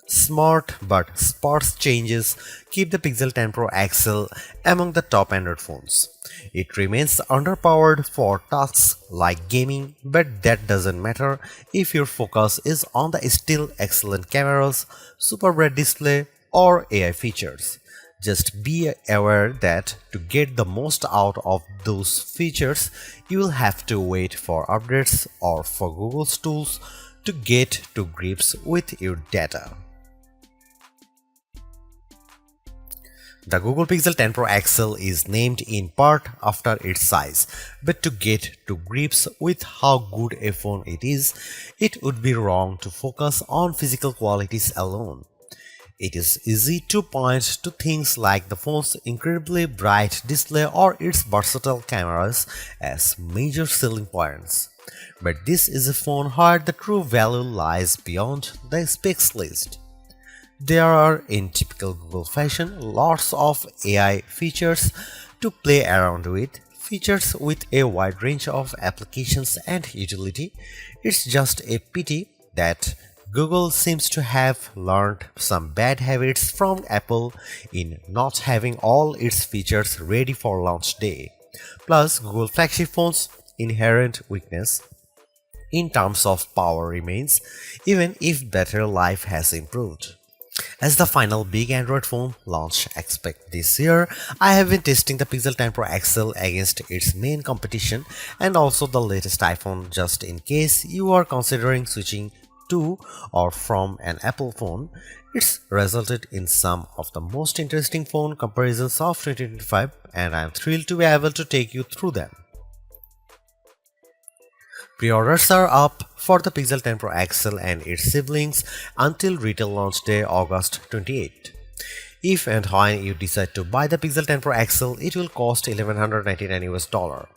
Smart but sparse changes keep the Pixel 10 Pro XL among the top Android phones. It remains underpowered for tasks like gaming, but that doesn't matter if your focus is on the still excellent cameras, super bright display, or AI features. Just be aware that to get the most out of those features, you will have to wait for updates or for Google's tools to get to grips with your data. The Google Pixel 10 Pro XL is named in part after its size, but to get to grips with how good a phone it is, it would be wrong to focus on physical qualities alone. It is easy to point to things like the phone's incredibly bright display or its versatile cameras as major selling points. But this is a phone where the true value lies beyond the specs list. There are, in typical Google fashion, lots of AI features to play around with, features with a wide range of applications and utility. It's just a pity that Google seems to have learned some bad habits from Apple in not having all its features ready for launch day. Plus, Google flagship phones' inherent weakness in terms of power remains, even if battery life has improved. As the final big Android phone launch expect this year, I have been testing the Pixel 10 Pro XL against its main competition and also the latest iPhone just in case you are considering switching to or from an Apple phone. It's resulted in some of the most interesting phone comparisons of 2025 and I am thrilled to be able to take you through them. Pre-orders are up for the Pixel 10 Pro XL and its siblings until retail launch day August 28. If and when you decide to buy the Pixel 10 Pro XL, it will cost $1199.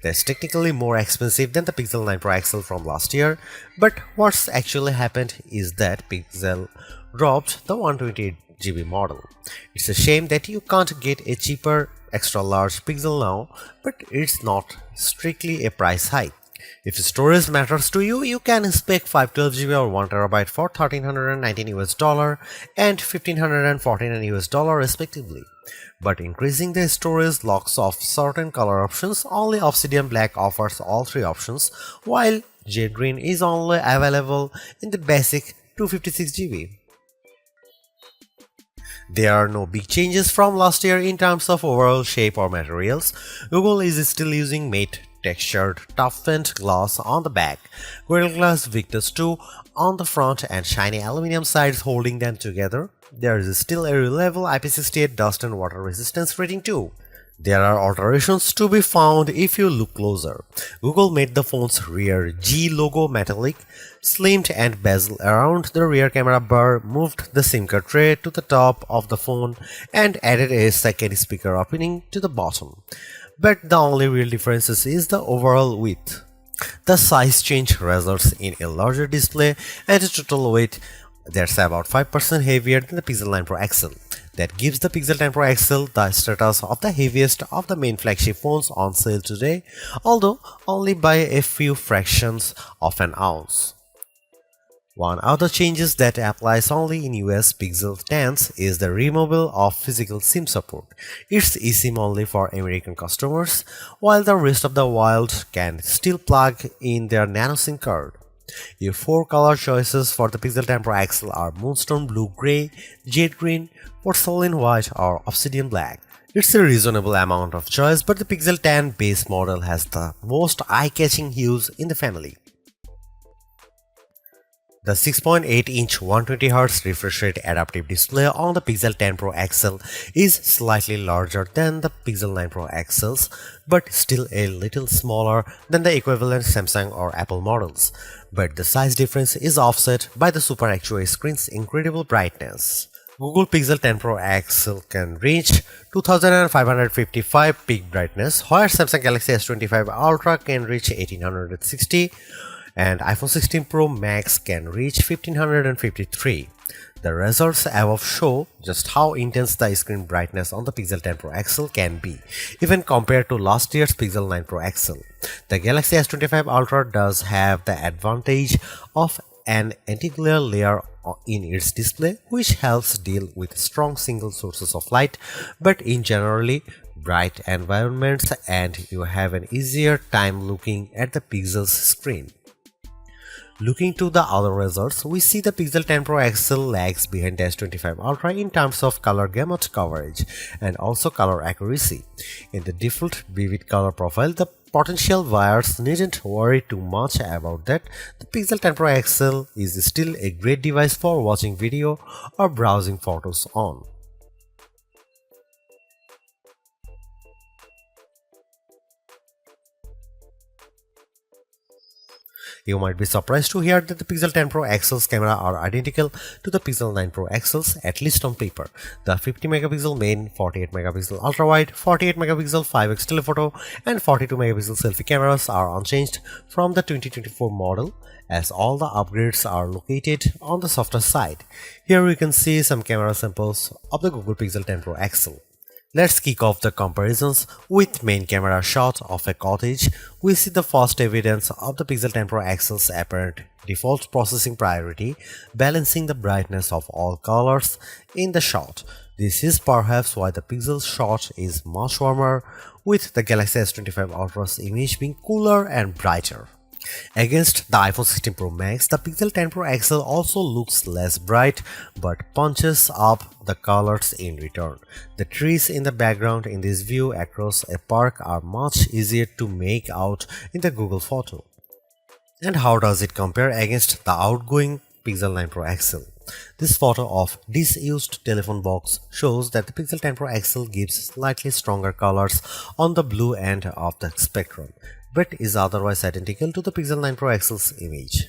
That's technically more expensive than the Pixel 9 Pro XL from last year, but what's actually happened is that Pixel dropped the 128GB model. It's a shame that you can't get a cheaper extra large Pixel now, but it's not strictly a price hike. If storage matters to you, you can spec 512GB or 1TB for $1,319 and $1,549 respectively. But increasing the storage locks off certain color options. Only Obsidian Black offers all three options, while Jade Green is only available in the basic 256GB. There are no big changes from last year in terms of overall shape or materials. Google is still using matte textured toughened glass on the back, Gorilla Glass Victus 2 on the front and shiny aluminum sides holding them together. There is still a reliable IP68 dust and water resistance rating too. There are alterations to be found if you look closer. Google made the phone's rear G logo metallic, slimmed and bezel around the rear camera bar, moved the SIM card tray to the top of the phone and added a second speaker opening to the bottom. But the only real difference is the overall width. The size change results in a larger display and a total weight that's about 5% heavier than the Pixel 9 Pro XL. That gives the Pixel 10 Pro XL the status of the heaviest of the main flagship phones on sale today, although only by a few fractions of an ounce. One other changes that applies only in US Pixel 10s is the removal of physical SIM support. It's eSIM only for American customers, while the rest of the world can still plug in their nano SIM card. Your four color choices for the Pixel 10 Pro XL are Moonstone Blue Gray, Jade Green, Porcelain White or Obsidian Black. It's a reasonable amount of choice, but the Pixel 10 base model has the most eye-catching hues in the family. The 6.8-inch 120Hz refresh rate adaptive display on the Pixel 10 Pro XL is slightly larger than the Pixel 9 Pro XLs, but still a little smaller than the equivalent Samsung or Apple models. But the size difference is offset by the Super Actua screen's incredible brightness. Google Pixel 10 Pro XL can reach 2555 peak brightness, where Samsung Galaxy S25 Ultra can reach 1860. And iPhone 16 Pro Max can reach 1553. The results above show just how intense the screen brightness on the Pixel 10 Pro XL can be, even compared to last year's Pixel 9 Pro XL. The Galaxy S25 Ultra does have the advantage of an anti-glare layer in its display, which helps deal with strong single sources of light, but in generally bright environments, and you have an easier time looking at the pixel's screen. Looking to the other results, we see the Pixel 10 Pro XL lags behind the S25 Ultra in terms of color gamut coverage and also color accuracy. In the default vivid color profile, the potential buyers needn't worry too much about that. The Pixel 10 Pro XL is still a great device for watching video or browsing photos on. You might be surprised to hear that the Pixel 10 Pro XL's camera are identical to the Pixel 9 Pro XL's, at least on paper. The 50 megapixel main, 48 megapixel ultra wide, 48 megapixel 5x telephoto and 42 megapixel selfie cameras are unchanged from the 2024 model, as all the upgrades are located on the softer side. Here we can see some camera samples of the Google Pixel 10 Pro XL. Let's kick off the comparisons with main camera shot of a cottage. We see the first evidence of the Pixel 10 Pro XL's apparent default processing priority, balancing the brightness of all colors in the shot. This is perhaps why the Pixel's shot is much warmer, with the Galaxy S25 Ultra's image being cooler and brighter. Against the iPhone 16 Pro Max, the Pixel 10 Pro XL also looks less bright but punches up the colors in return. The trees in the background in this view across a park are much easier to make out in the Google photo. And how does it compare against the outgoing Pixel 9 Pro XL? This photo of disused telephone box shows that the Pixel 10 Pro XL gives slightly stronger colors on the blue end of the spectrum, but is otherwise identical to the Pixel 9 Pro XL's image.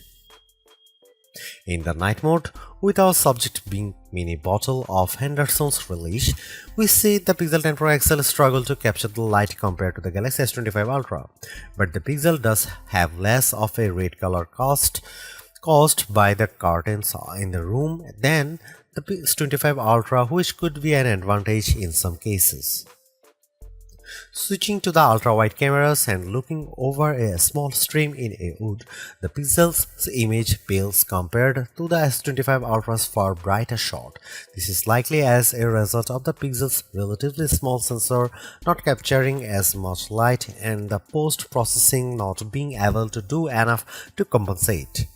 In the night mode, with our subject being mini bottle of Henderson's relish, we see the Pixel 10 Pro XL struggle to capture the light compared to the Galaxy S25 Ultra, but the Pixel does have less of a red color caused by the curtains in the room than the S25 Ultra, which could be an advantage in some cases. Switching to the ultra-wide cameras and looking over a small stream in a wood, the Pixel's image pales compared to the S25 Ultra's far brighter shot. This is likely as a result of the Pixel's relatively small sensor not capturing as much light and the post-processing not being able to do enough to compensate.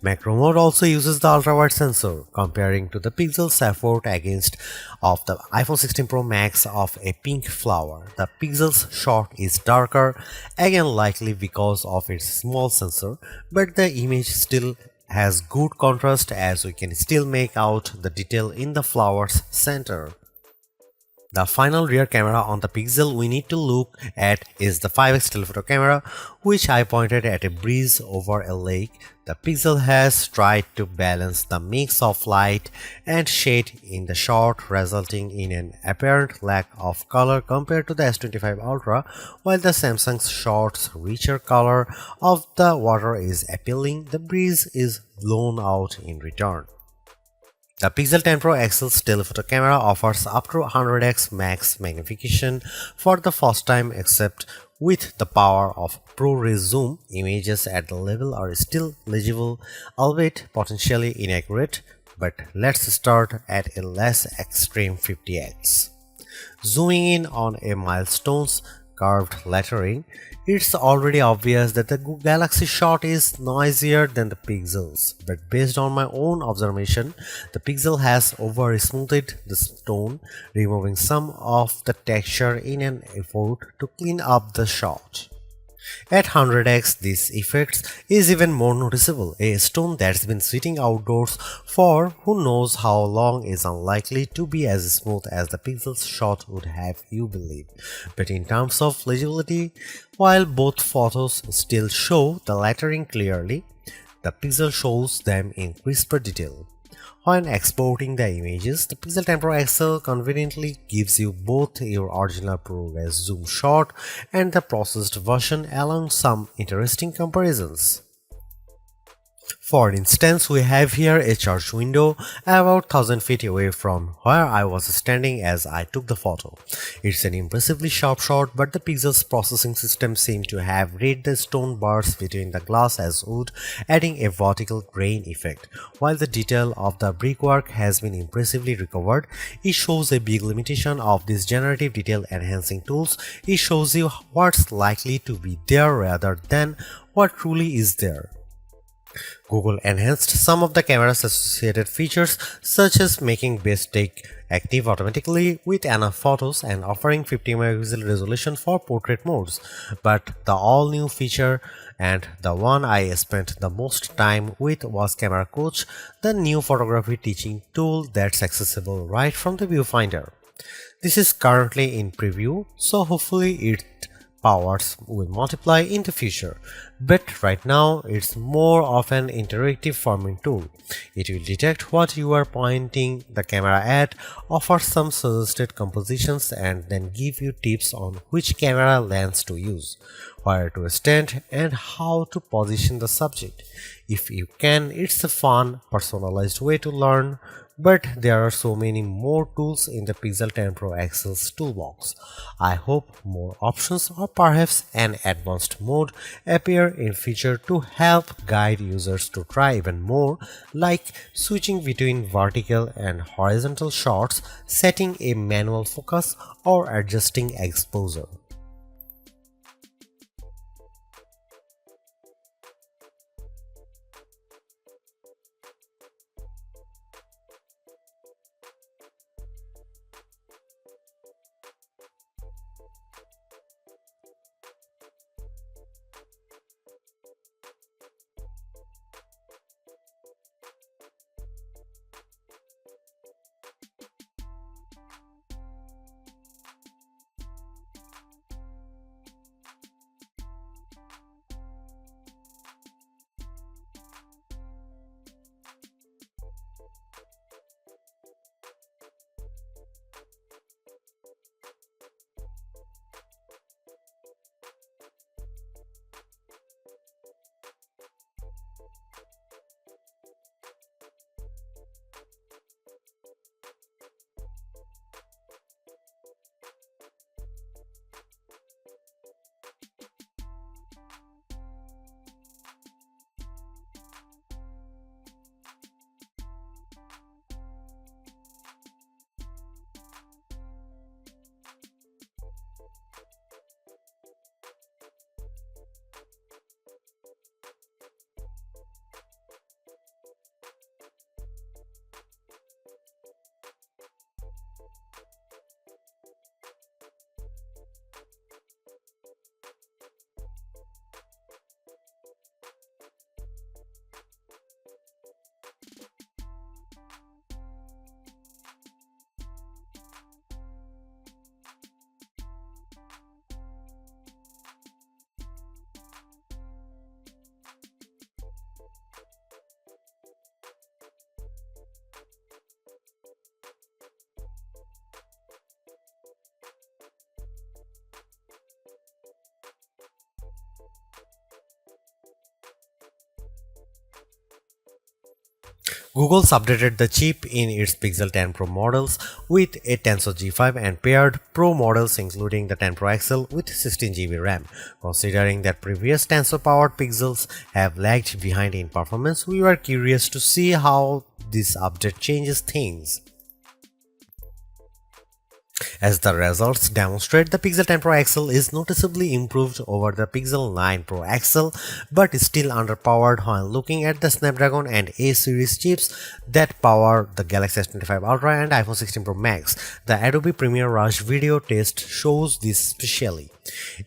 Macro mode also uses the ultra-wide sensor, comparing to the Pixel's effort against of the iPhone 16 Pro Max of a pink flower. The Pixel's shot is darker, again likely because of its small sensor, but the image still has good contrast as we can still make out the detail in the flower's center. The final rear camera on the Pixel we need to look at is the 5x telephoto camera, which I pointed at a breeze over a lake. The Pixel has tried to balance the mix of light and shade in the shot, resulting in an apparent lack of color compared to the S25 Ultra, while the Samsung's shot's richer color of the water is appealing. The breeze is blown out in return. The Pixel 10 Pro XL's telephoto camera offers up to 100x max magnification for the first time, except with the power of ProRes zoom. Images at the level are still legible, albeit potentially inaccurate, but let's start at a less extreme 50x. Zooming in on a milestone's curved lettering, it's already obvious that the Galaxy shot is noisier than the Pixel's, but based on my own observation, the Pixel has over-smoothed the stone, removing some of the texture in an effort to clean up the shot. At 100x, this effect is even more noticeable. A stone that's been sitting outdoors for who knows how long is unlikely to be as smooth as the Pixel's shot would have you believe. But in terms of legibility, while both photos still show the lettering clearly, the Pixel shows them in crisper detail. When exporting the images, the Pixel 10 Pro XL conveniently gives you both your original ProRes zoom shot and the processed version, along some interesting comparisons. For instance, we have here a church window about 1000 feet away from where I was standing as I took the photo. It's an impressively sharp shot, but the pixels processing system seemed to have read the stone bars between the glass as wood, adding a vertical grain effect. While the detail of the brickwork has been impressively recovered, it shows a big limitation of these generative detail enhancing tools. It shows you what's likely to be there rather than what truly is there. Google enhanced some of the camera's associated features, such as making best take active automatically with enough photos and offering 50 megapixel resolution for portrait modes. But the all-new feature, and the one I spent the most time with, was Camera Coach, the new photography teaching tool that's accessible right from the viewfinder. This is currently in preview, so hopefully it powers will multiply in the future, but right now it's more of an interactive forming tool. It will detect what you are pointing the camera at, offer some suggested compositions, and then give you tips on which camera lens to use, where to stand, and how to position the subject. If you can, it's a fun, personalized way to learn. But there are so many more tools in the Pixel 10 Pro XL's toolbox. I hope more options or perhaps an advanced mode appear in future to help guide users to try even more, like switching between vertical and horizontal shots, setting a manual focus, or adjusting exposure. Google's updated the chip in its Pixel 10 Pro models with a Tensor G5 and paired Pro models including the 10 Pro XL with 16GB RAM. Considering that previous Tensor-powered Pixels have lagged behind in performance, we were curious to see how this update changes things. As the results demonstrate, the Pixel 10 Pro XL is noticeably improved over the Pixel 9 Pro XL, but is still underpowered when looking at the Snapdragon and A series chips that power the Galaxy S25 Ultra and iPhone 16 Pro Max. The Adobe Premiere Rush video test shows this specially.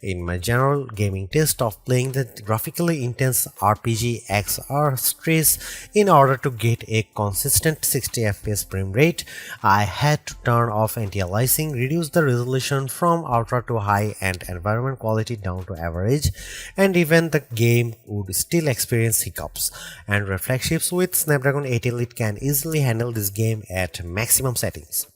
In my general gaming test of playing the graphically intense RPG XR Stress in order to get a consistent 60 FPS frame rate, I had to turn off anti-aliasing, reduce the resolution from ultra to high and environment quality down to average, and even the game would still experience hiccups. Android flagships with Snapdragon 8 Elite can easily handle this game at maximum settings.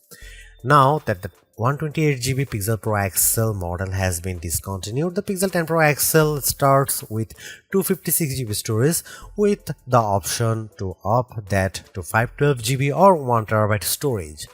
Now that the 128GB Pixel Pro XL model has been discontinued, the Pixel 10 Pro XL starts with 256 GB storage with the option to up that to 512 GB or 1 TB storage.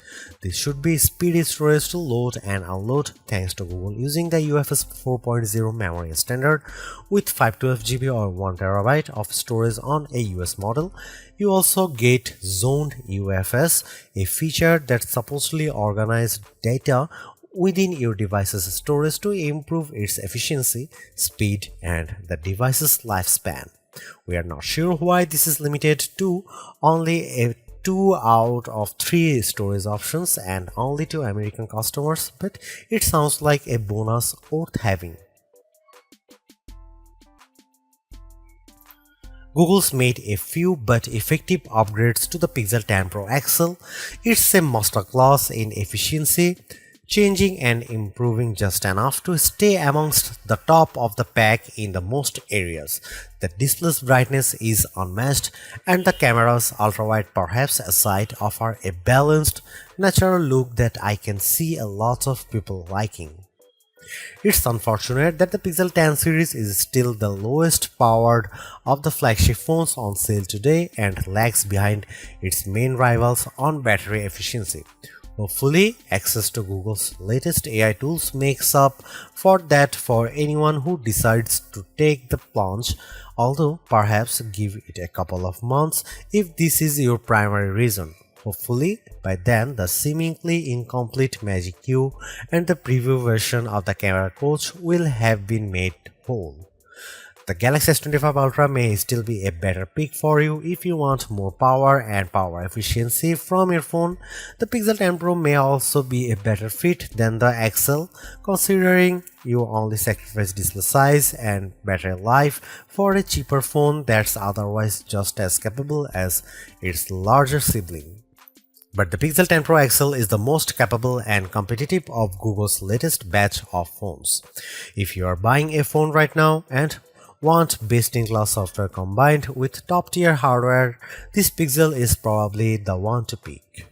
This should be speedy storage to load and unload thanks to Google using the UFS 4.0 memory standard with 512 GB or 1 TB of storage on a US model. You also get zoned UFS, a feature that supposedly organizes data within your device's storage to improve its efficiency, speed, and the device's lifespan. We are not sure why this is limited to only a 2 out of 3 storage options and only to American customers, but it sounds like a bonus worth having. Google's made a few but effective upgrades to the Pixel 10 Pro XL. It's a masterclass in efficiency, changing and improving just enough to stay amongst the top of the pack in the most areas. The display's brightness is unmatched and the camera's ultrawide perhaps aside offer a balanced, natural look that I can see a lot of people liking. It's unfortunate that the Pixel 10 series is still the lowest powered of the flagship phones on sale today and lags behind its main rivals on battery efficiency. Hopefully, access to Google's latest AI tools makes up for that for anyone who decides to take the plunge, although perhaps give it a couple of months if this is your primary reason. Hopefully, by then the seemingly incomplete Magic Q and the preview version of the camera coach will have been made whole. The Galaxy S25 Ultra may still be a better pick for you if you want more power and power efficiency from your phone. The Pixel 10 Pro may also be a better fit than the XL, considering you only sacrifice display size and battery life for a cheaper phone that's otherwise just as capable as its larger sibling. But the Pixel 10 Pro XL is the most capable and competitive of Google's latest batch of phones. If you are buying a phone right now and want best-in-class software combined with top-tier hardware, this Pixel is probably the one to pick.